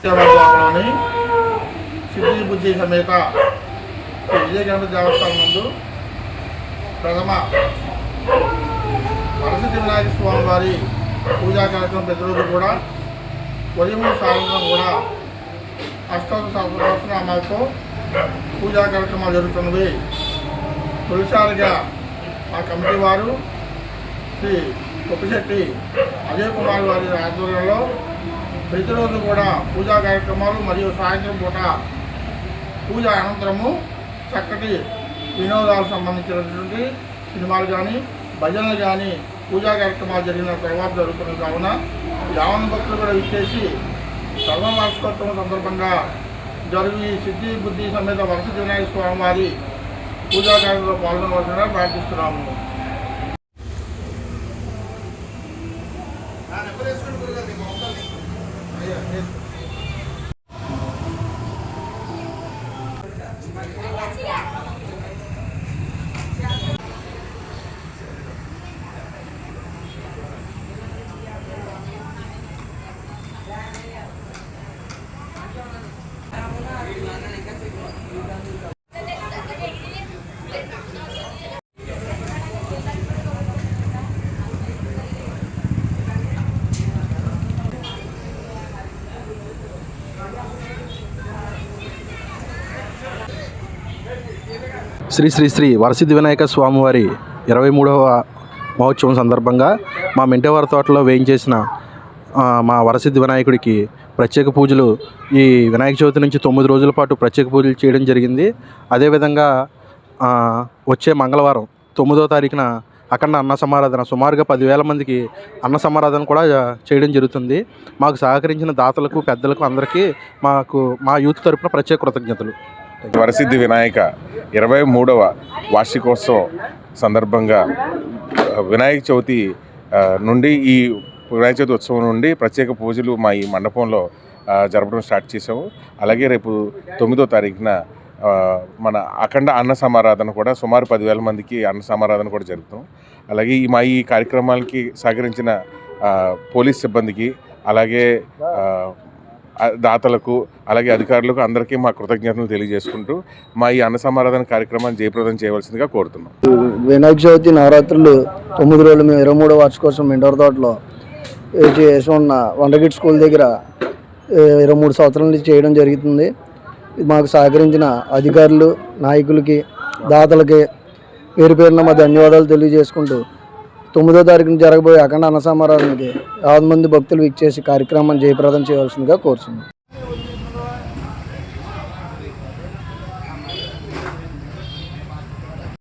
సేవాలోని సిద్ధి బుద్ధి సమేత శ్రీ విజయగణపతి దేవస్థానం నందు ప్రథమ వరసిద్ధి వినాయక స్వామి వారి పూజా కార్యక్రమం ప్రతిరోజు కూడా ఉదయం సాయంత్రం కూడా అష్టోత్తర సహస్రనామాలతో పూజా కార్యక్రమాలు జరుగుతున్నవి. తొలిసారిగా మా కమిటీ వారు శ్రీ కొప్పిశెట్టి అజయ్ కుమార్ వారి ఆధ్వర్యంలో ప్రతిరోజు కూడా పూజా కార్యక్రమాలు మరియు సాయంత్రం పూట పూజ అనంతరము చక్కటి వినోదాలకు సంబంధించినటువంటి సినిమాలు కానీ భజనలు కానీ పూజా కార్యక్రమాలు జరిగిన తర్వాత జరుగుతున్న కావున యావన భక్తులు కూడా విచ్చేసి సర్వవార్షికోత్సవం సందర్భంగా జరిగి సిద్ధి బుద్ధి సమేత వరసిద్ధి వినాయక స్వామి వారి పూజా కార్యక్రమంలో పాల్గొనవలసిందిగా ప్రార్థిస్తున్నాము. శ్రీ శ్రీ శ్రీ వరసిద్ధి వినాయక స్వామివారి 23వ మహోత్సవం సందర్భంగా మా మెంటేవారి తోటలో వేయించేసిన మా వరసిద్ధి వినాయకుడికి ప్రత్యేక పూజలు ఈ వినాయక చవితి నుంచి 9 రోజుల పాటు ప్రత్యేక పూజలు చేయడం జరిగింది. అదేవిధంగా వచ్చే మంగళవారం 9వ తారీఖున అఖండ అన్న సమారాధన సుమారుగా 10,000 మందికి అన్న సమారాధన కూడా చేయడం జరుగుతుంది. మాకు సహకరించిన దాతలకు పెద్దలకు అందరికీ మా యూత్ తరపున ప్రత్యేక కృతజ్ఞతలు. వరసిద్ధి వినాయక 23వ వార్షికోత్సవం సందర్భంగా వినాయక చవితి నుండి ఈ వినాయక చవితి ఉత్సవం నుండి ప్రత్యేక పూజలు మా ఈ మండపంలో జరపడం స్టార్ట్ చేసాము. అలాగే రేపు 9వ తారీఖున మన అఖండ అన్న సమారాధన కూడా సుమారు 10,000 మందికి అన్న సమారాధన కూడా జరుపుతాం. అలాగే మా ఈ కార్యక్రమాలకి సహకరించిన పోలీస్ సిబ్బందికి అలాగే దాతలకు అలాగే అధికారులకు అందరికీ మా కృతజ్ఞతలు తెలియజేసుకుంటూ మా ఈ అన్న సమారాధన కార్యక్రమాన్ని జయప్రదం చేయవలసిందిగా కోరుతున్నాం. వినాయక చవితి నవరాత్రులు 9 రోజులు మేము 23వ వార్షికోత్సవం మెండోర్ తోటలో చేసి ఉన్న వండగిట్ స్కూల్ దగ్గర 23 సంవత్సరాల నుంచి చేయడం జరుగుతుంది. మాకు సహకరించిన అధికారులు నాయకులకి దాతలకి పేరు పేరున మా ధన్యవాదాలు తెలియజేసుకుంటూ 9వ తారీఖున జరగబోయే అఖండ అన్న సమారాధనకి 50 మంది భక్తులు ఇచ్చేసి కార్యక్రమాన్ని జయప్రదం చేయవలసిందిగా కోరుతున్నాం.